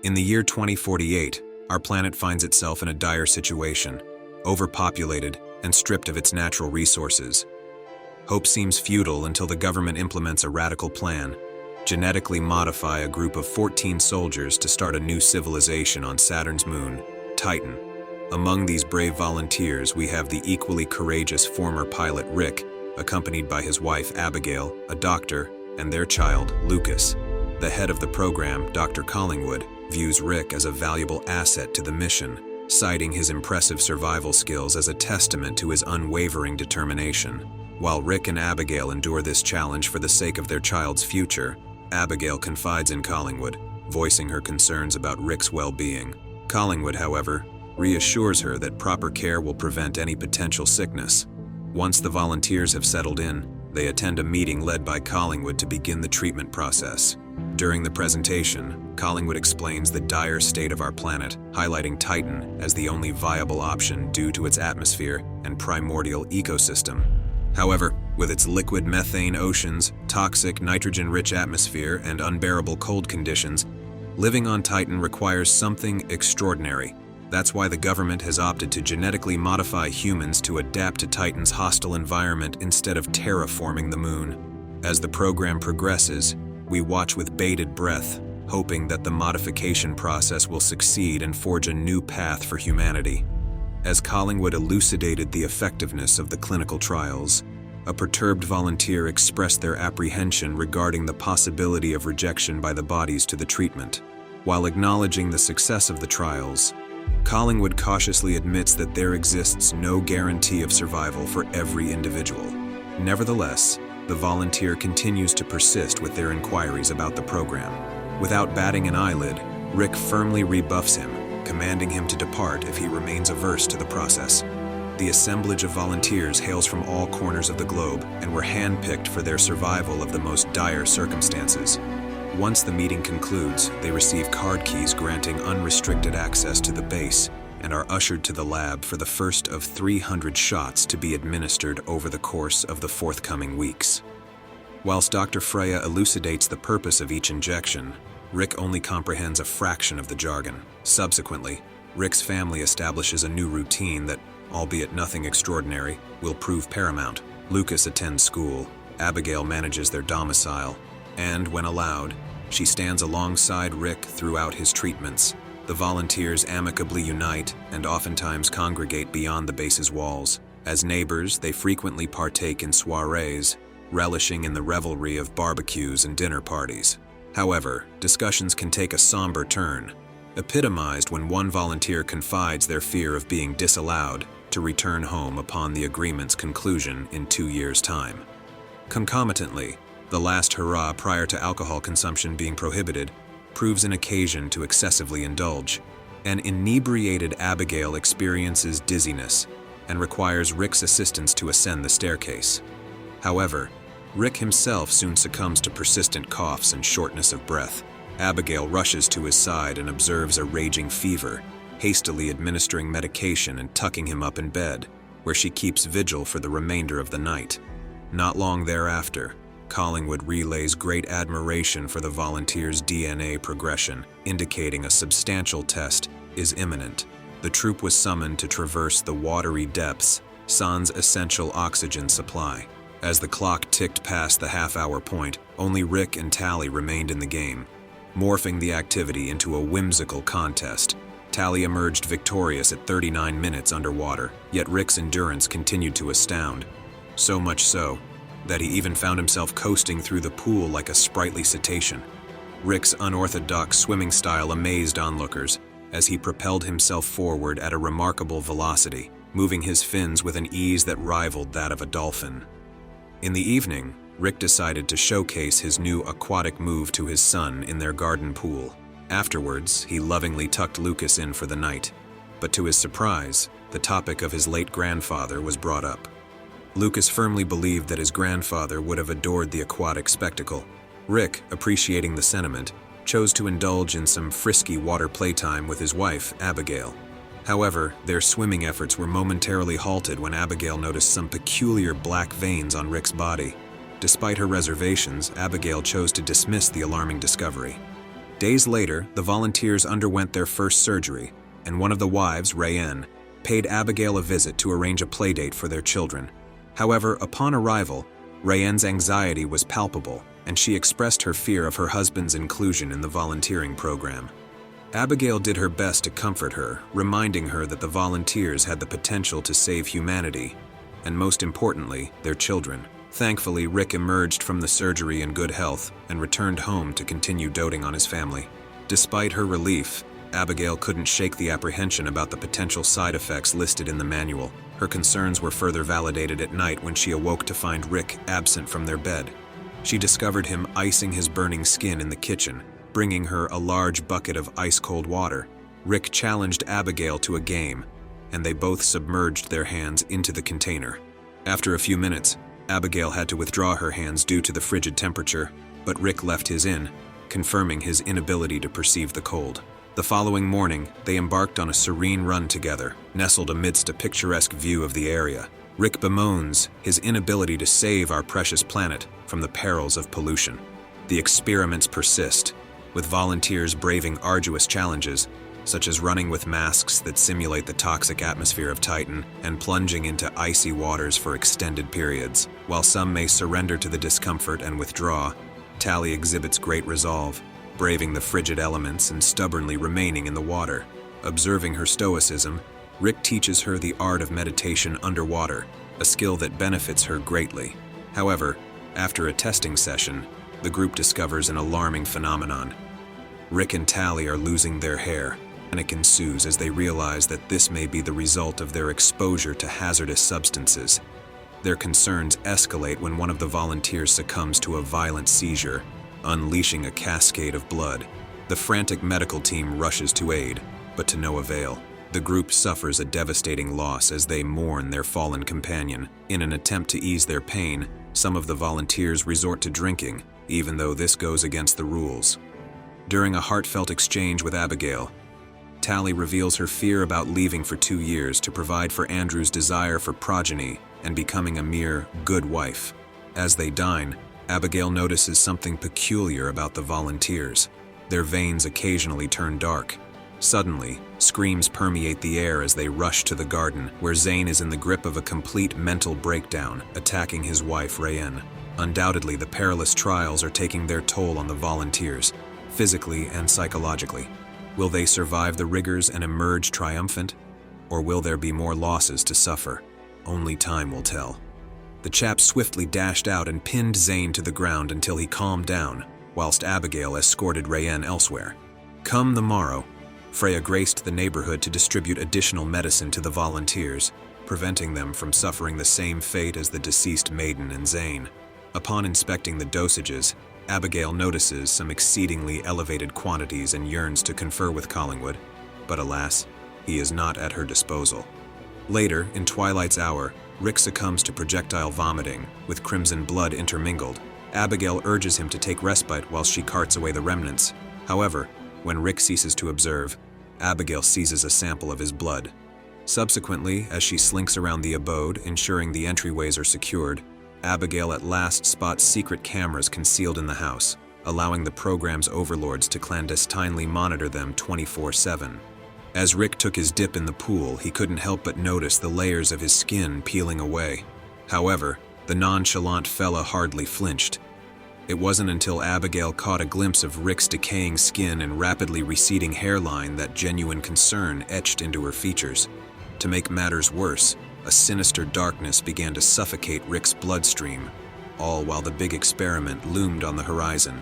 In the year 2048, our planet finds itself in a dire situation, overpopulated and stripped of its natural resources. Hope seems futile until the government implements a radical plan: genetically modify a group of 14 soldiers to start a new civilization on Saturn's moon, Titan. Among these brave volunteers, we have the equally courageous former pilot Rick, accompanied by his wife Abigail, a doctor, and their child, Lucas. The head of the program, Dr. Collingwood, views Rick as a valuable asset to the mission, citing his impressive survival skills as a testament to his unwavering determination. While Rick and Abigail endure this challenge for the sake of their child's future, Abigail confides in Collingwood, voicing her concerns about Rick's well-being. Collingwood, however, reassures her that proper care will prevent any potential sickness. Once the volunteers have settled in, they attend a meeting led by Collingwood to begin the treatment process. During the presentation, Collingwood explains the dire state of our planet, highlighting Titan as the only viable option due to its atmosphere and primordial ecosystem. However, with its liquid methane oceans, toxic nitrogen-rich atmosphere, and unbearable cold conditions, living on Titan requires something extraordinary. That's why the government has opted to genetically modify humans to adapt to Titan's hostile environment instead of terraforming the moon. As the program progresses, we watch with bated breath, hoping that the modification process will succeed and forge a new path for humanity. As Collingwood elucidated the effectiveness of the clinical trials, a perturbed volunteer expressed their apprehension regarding the possibility of rejection by the bodies to the treatment. While acknowledging the success of the trials, Collingwood cautiously admits that there exists no guarantee of survival for every individual. Nevertheless, the volunteer continues to persist with their inquiries about the program. Without batting an eyelid, Rick firmly rebuffs him, commanding him to depart if he remains averse to the process. The assemblage of volunteers hails from all corners of the globe and were handpicked for their survival of the most dire circumstances. Once the meeting concludes, they receive card keys granting unrestricted access to the base and are ushered to the lab for the first of 300 shots to be administered over the course of the forthcoming weeks. Whilst Dr. Freya elucidates the purpose of each injection, Rick only comprehends a fraction of the jargon. Subsequently, Rick's family establishes a new routine that, albeit nothing extraordinary, will prove paramount. Lucas attends school, Abigail manages their domicile, and, when allowed, she stands alongside Rick throughout his treatments. The volunteers amicably unite and oftentimes congregate beyond the base's walls. As neighbors, they frequently partake in soirees, relishing in the revelry of barbecues and dinner parties. However, discussions can take a somber turn, epitomized when one volunteer confides their fear of being disallowed to return home upon the agreement's conclusion in 2 years' time. Concomitantly, the last hurrah prior to alcohol consumption being prohibited proves an occasion to excessively indulge. An inebriated Abigail experiences dizziness and requires Rick's assistance to ascend the staircase. However, Rick himself soon succumbs to persistent coughs and shortness of breath. Abigail rushes to his side and observes a raging fever, hastily administering medication and tucking him up in bed, where she keeps vigil for the remainder of the night. Not long thereafter, Collingwood relays great admiration for the volunteer's DNA progression, indicating a substantial test is imminent. The troop was summoned to traverse the watery depths, sans essential oxygen supply. As the clock ticked past the half-hour point, only Rick and Tally remained in the game, morphing the activity into a whimsical contest. Tally emerged victorious at 39 minutes underwater, yet Rick's endurance continued to astound. So much so that he even found himself coasting through the pool like a sprightly cetacean. Rick's unorthodox swimming style amazed onlookers as he propelled himself forward at a remarkable velocity, moving his fins with an ease that rivaled that of a dolphin. In the evening, Rick decided to showcase his new aquatic move to his son in their garden pool. Afterwards, he lovingly tucked Lucas in for the night, but to his surprise, the topic of his late grandfather was brought up. Lucas firmly believed that his grandfather would have adored the aquatic spectacle. Rick, appreciating the sentiment, chose to indulge in some frisky water playtime with his wife, Abigail. However, their swimming efforts were momentarily halted when Abigail noticed some peculiar black veins on Rick's body. Despite her reservations, Abigail chose to dismiss the alarming discovery. Days later, the volunteers underwent their first surgery, and one of the wives, Rayanne, paid Abigail a visit to arrange a playdate for their children. However, upon arrival, Rayanne's anxiety was palpable, and she expressed her fear of her husband's inclusion in the volunteering program. Abigail did her best to comfort her, reminding her that the volunteers had the potential to save humanity, and most importantly, their children. Thankfully, Rick emerged from the surgery in good health and returned home to continue doting on his family. Despite her relief, Abigail couldn't shake the apprehension about the potential side effects listed in the manual. Her concerns were further validated at night when she awoke to find Rick absent from their bed. She discovered him icing his burning skin in the kitchen, bringing her a large bucket of ice-cold water. Rick challenged Abigail to a game, and they both submerged their hands into the container. After a few minutes, Abigail had to withdraw her hands due to the frigid temperature, but Rick left his in, confirming his inability to perceive the cold. The following morning, they embarked on a serene run together, nestled amidst a picturesque view of the area. Rick bemoans his inability to save our precious planet from the perils of pollution. The experiments persist, with volunteers braving arduous challenges, such as running with masks that simulate the toxic atmosphere of Titan and plunging into icy waters for extended periods. While some may surrender to the discomfort and withdraw, Tally exhibits great resolve, braving the frigid elements and stubbornly remaining in the water. Observing her stoicism, Rick teaches her the art of meditation underwater, a skill that benefits her greatly. However, after a testing session, the group discovers an alarming phenomenon. Rick and Tally are losing their hair. Panic ensues as they realize that this may be the result of their exposure to hazardous substances. Their concerns escalate when one of the volunteers succumbs to a violent seizure, unleashing a cascade of blood. The frantic medical team rushes to aid, but to no avail. The group suffers a devastating loss as they mourn their fallen companion. In an attempt to ease their pain, some of the volunteers resort to drinking, even though this goes against the rules. During a heartfelt exchange with Abigail, Tally reveals her fear about leaving for 2 years to provide for Andrew's desire for progeny and becoming a mere good wife. As they dine, Abigail notices something peculiar about the volunteers. Their veins occasionally turn dark. Suddenly, screams permeate the air as they rush to the garden, where Zane is in the grip of a complete mental breakdown, attacking his wife, Rayanne. Undoubtedly, the perilous trials are taking their toll on the volunteers, physically and psychologically. Will they survive the rigors and emerge triumphant? Or will there be more losses to suffer? Only time will tell. The chap swiftly dashed out and pinned Zane to the ground until he calmed down, whilst Abigail escorted Rayanne elsewhere. Come the morrow, Freya graced the neighborhood to distribute additional medicine to the volunteers, preventing them from suffering the same fate as the deceased maiden and Zane. Upon inspecting the dosages, Abigail notices some exceedingly elevated quantities and yearns to confer with Collingwood, but alas, he is not at her disposal. Later, in Twilight's hour, Rick succumbs to projectile vomiting, with crimson blood intermingled. Abigail urges him to take respite while she carts away the remnants. However, when Rick ceases to observe, Abigail seizes a sample of his blood. Subsequently, as she slinks around the abode, ensuring the entryways are secured, Abigail at last spots secret cameras concealed in the house, allowing the program's overlords to clandestinely monitor them 24/7. As Rick took his dip in the pool, he couldn't help but notice the layers of his skin peeling away. However, the nonchalant fella hardly flinched. It wasn't until Abigail caught a glimpse of Rick's decaying skin and rapidly receding hairline that genuine concern etched into her features. To make matters worse, a sinister darkness began to suffocate Rick's bloodstream, all while the big experiment loomed on the horizon.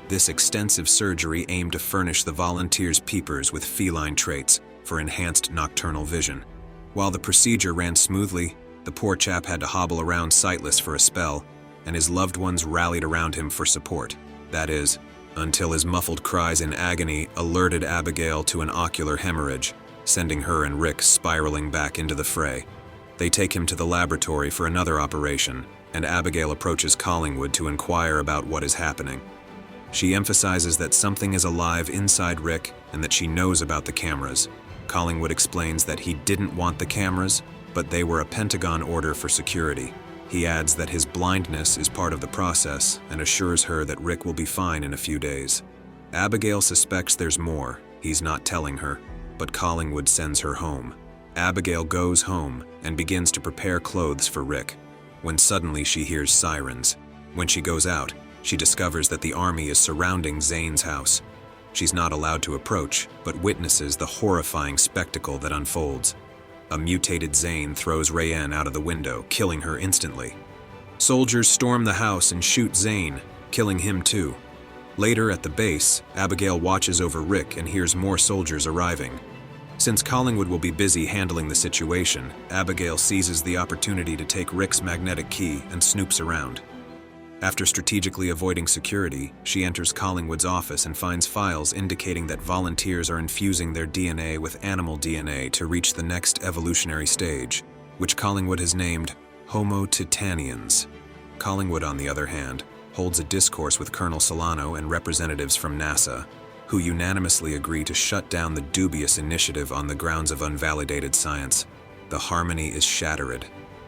This extensive surgery aimed to furnish the volunteers' peepers with feline traits for enhanced nocturnal vision. While the procedure ran smoothly, the poor chap had to hobble around sightless for a spell, and his loved ones rallied around him for support. That is, until his muffled cries in agony alerted Abigail to an ocular hemorrhage, sending her and Rick spiraling back into the fray. They take him to the laboratory for another operation, and Abigail approaches Collingwood to inquire about what is happening. She emphasizes that something is alive inside Rick and that she knows about the cameras. Collingwood explains that he didn't want the cameras, but they were a Pentagon order for security. He adds that his blindness is part of the process and assures her that Rick will be fine in a few days. Abigail suspects there's more. He's not telling her, but Collingwood sends her home. Abigail goes home and begins to prepare clothes for Rick, when suddenly she hears sirens. When she goes out, she discovers that the army is surrounding Zane's house. She's not allowed to approach, but witnesses the horrifying spectacle that unfolds. A mutated Zane throws Rayanne out of the window, killing her instantly. Soldiers storm the house and shoot Zane, killing him too. Later at the base, Abigail watches over Rick and hears more soldiers arriving. Since Collingwood will be busy handling the situation, Abigail seizes the opportunity to take Rick's magnetic key and snoops around. After strategically avoiding security, she enters Collingwood's office and finds files indicating that volunteers are infusing their DNA with animal DNA to reach the next evolutionary stage, which Collingwood has named Homo Titanians. Collingwood, on the other hand, holds a discourse with Colonel Solano and representatives from NASA, who unanimously agree to shut down the dubious initiative on the grounds of unvalidated science. The harmony is shattered.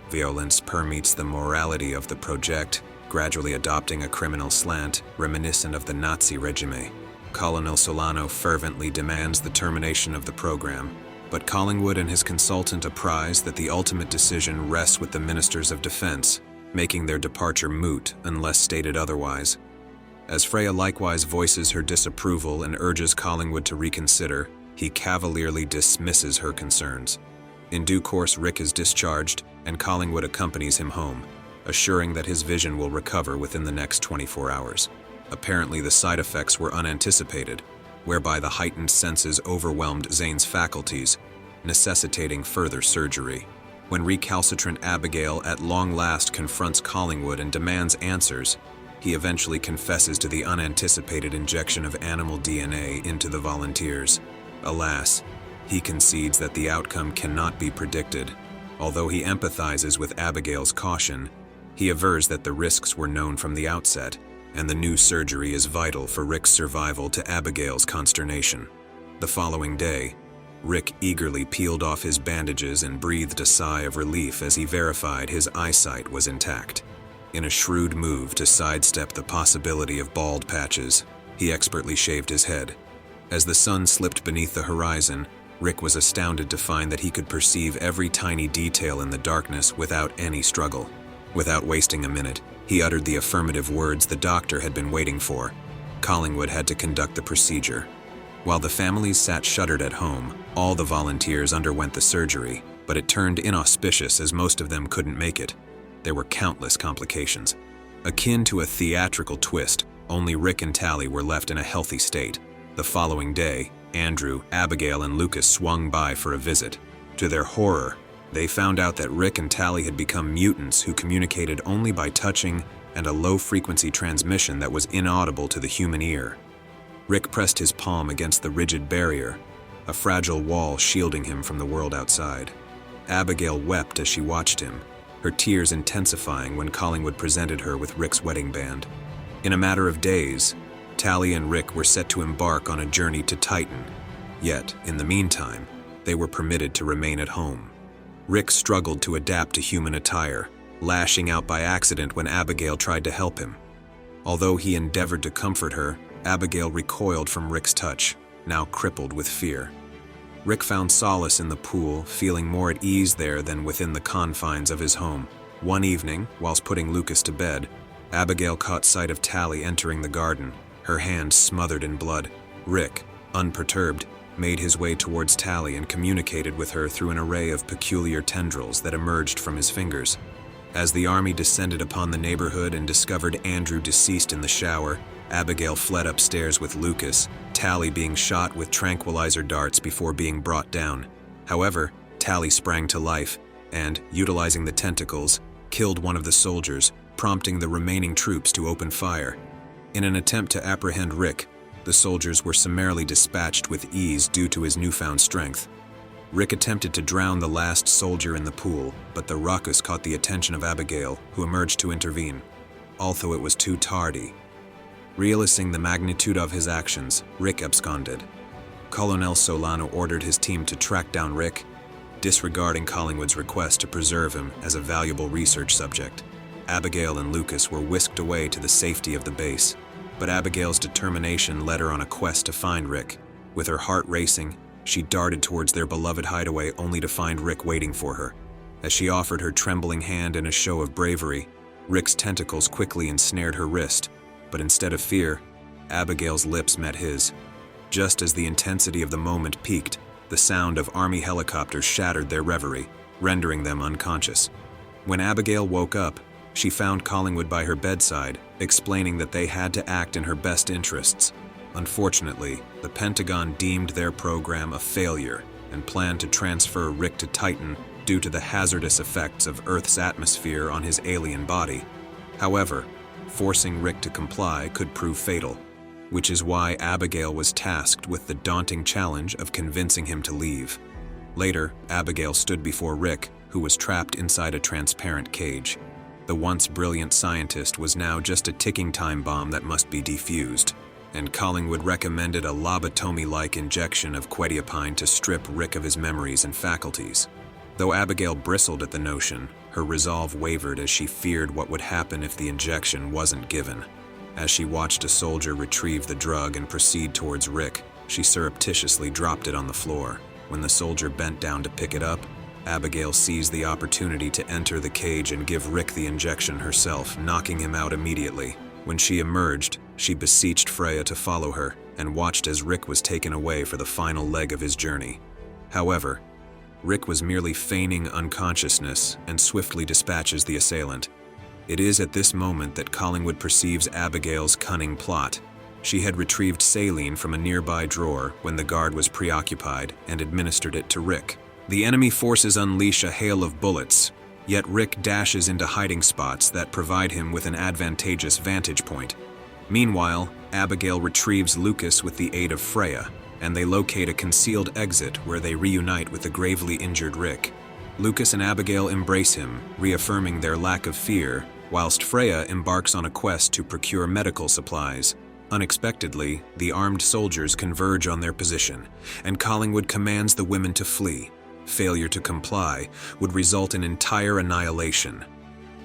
Violence permeates the morality of the project, gradually adopting a criminal slant reminiscent of the Nazi regime. Colonel Solano fervently demands the termination of the program, but Collingwood and his consultant apprise that the ultimate decision rests with the ministers of defense, making their departure moot unless stated otherwise. As Freya likewise voices her disapproval and urges Collingwood to reconsider, he cavalierly dismisses her concerns. In due course, Rick is discharged, and Collingwood accompanies him home, assuring that his vision will recover within the next 24 hours. Apparently, the side effects were unanticipated, whereby the heightened senses overwhelmed Zane's faculties, necessitating further surgery. When recalcitrant Abigail at long last confronts Collingwood and demands answers, he eventually confesses to the unanticipated injection of animal DNA into the volunteers. Alas, he concedes that the outcome cannot be predicted. Although he empathizes with Abigail's caution, he avers that the risks were known from the outset, and the new surgery is vital for Rick's survival to Abigail's consternation. The following day, Rick eagerly peeled off his bandages and breathed a sigh of relief as he verified his eyesight was intact. In a shrewd move to sidestep the possibility of bald patches, he expertly shaved his head. As the sun slipped beneath the horizon, Rick was astounded to find that he could perceive every tiny detail in the darkness without any struggle. Without wasting a minute, he uttered the affirmative words the doctor had been waiting for. Collingwood had to conduct the procedure. While the families sat shuttered at home, all the volunteers underwent the surgery, but it turned inauspicious as most of them couldn't make it. There were countless complications. Akin to a theatrical twist, only Rick and Tally were left in a healthy state. The following day, Andrew, Abigail, and Lucas swung by for a visit. To their horror, they found out that Rick and Tally had become mutants who communicated only by touching and a low-frequency transmission that was inaudible to the human ear. Rick pressed his palm against the rigid barrier, a fragile wall shielding him from the world outside. Abigail wept as she watched him, her tears intensifying when Collingwood presented her with Rick's wedding band. In a matter of days, Tally and Rick were set to embark on a journey to Titan. Yet, in the meantime, they were permitted to remain at home. Rick struggled to adapt to human attire, lashing out by accident when Abigail tried to help him. Although he endeavored to comfort her, Abigail recoiled from Rick's touch, now crippled with fear. Rick found solace in the pool, feeling more at ease there than within the confines of his home. One evening, whilst putting Lucas to bed, Abigail caught sight of Tally entering the garden, her hand smothered in blood. Rick, unperturbed, made his way towards Tally and communicated with her through an array of peculiar tendrils that emerged from his fingers. As the army descended upon the neighborhood and discovered Andrew deceased in the shower, Abigail fled upstairs with Lucas, Tally being shot with tranquilizer darts before being brought down. However, Tally sprang to life and, utilizing the tentacles, killed one of the soldiers, prompting the remaining troops to open fire. In an attempt to apprehend Rick, the soldiers were summarily dispatched with ease due to his newfound strength. Rick attempted to drown the last soldier in the pool, but the ruckus caught the attention of Abigail, who emerged to intervene, although it was too tardy. Realizing the magnitude of his actions, Rick absconded. Colonel Solano ordered his team to track down Rick, disregarding Collingwood's request to preserve him as a valuable research subject. Abigail and Lucas were whisked away to the safety of the base. But Abigail's determination led her on a quest to find Rick. With her heart racing, she darted towards their beloved hideaway only to find Rick waiting for her. As she offered her trembling hand in a show of bravery, Rick's tentacles quickly ensnared her wrist, but instead of fear, Abigail's lips met his. Just as the intensity of the moment peaked, the sound of army helicopters shattered their reverie, rendering them unconscious. When Abigail woke up, she found Collingwood by her bedside, explaining that they had to act in her best interests. Unfortunately, the Pentagon deemed their program a failure and planned to transfer Rick to Titan due to the hazardous effects of Earth's atmosphere on his alien body. However, forcing Rick to comply could prove fatal, which is why Abigail was tasked with the daunting challenge of convincing him to leave. Later, Abigail stood before Rick, who was trapped inside a transparent cage. The once brilliant scientist was now just a ticking time bomb that must be defused, and Collingwood recommended a lobotomy-like injection of quetiapine to strip Rick of his memories and faculties. Though Abigail bristled at the notion, her resolve wavered as she feared what would happen if the injection wasn't given. As she watched a soldier retrieve the drug and proceed towards Rick, she surreptitiously dropped it on the floor. When the soldier bent down to pick it up, Abigail seized the opportunity to enter the cage and give Rick the injection herself, knocking him out immediately. When she emerged, she beseeched Freya to follow her and watched as Rick was taken away for the final leg of his journey. However, Rick was merely feigning unconsciousness and swiftly dispatches the assailant. It is at this moment that Collingwood perceives Abigail's cunning plot. She had retrieved saline from a nearby drawer when the guard was preoccupied and administered it to Rick. The enemy forces unleash a hail of bullets, yet Rick dashes into hiding spots that provide him with an advantageous vantage point. Meanwhile, Abigail retrieves Lucas with the aid of Freya, and they locate a concealed exit where they reunite with the gravely injured Rick. Lucas and Abigail embrace him, reaffirming their lack of fear, whilst Freya embarks on a quest to procure medical supplies. Unexpectedly, the armed soldiers converge on their position, and Collingwood commands the women to flee. Failure to comply would result in entire annihilation.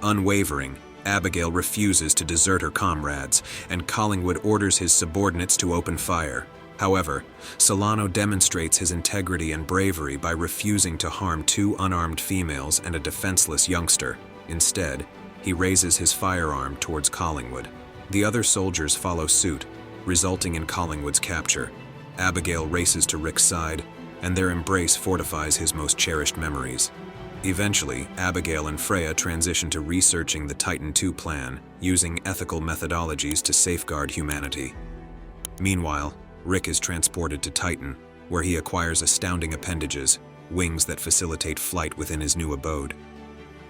Unwavering, Abigail refuses to desert her comrades, and Collingwood orders his subordinates to open fire. However, Solano demonstrates his integrity and bravery by refusing to harm two unarmed females and a defenseless youngster. Instead, he raises his firearm towards Collingwood. The other soldiers follow suit, resulting in Collingwood's capture. Abigail races to Rick's side, and their embrace fortifies his most cherished memories. Eventually, Abigail and Freya transition to researching the Titan II plan, using ethical methodologies to safeguard humanity. Meanwhile, Rick is transported to Titan, where he acquires astounding appendages, wings that facilitate flight within his new abode.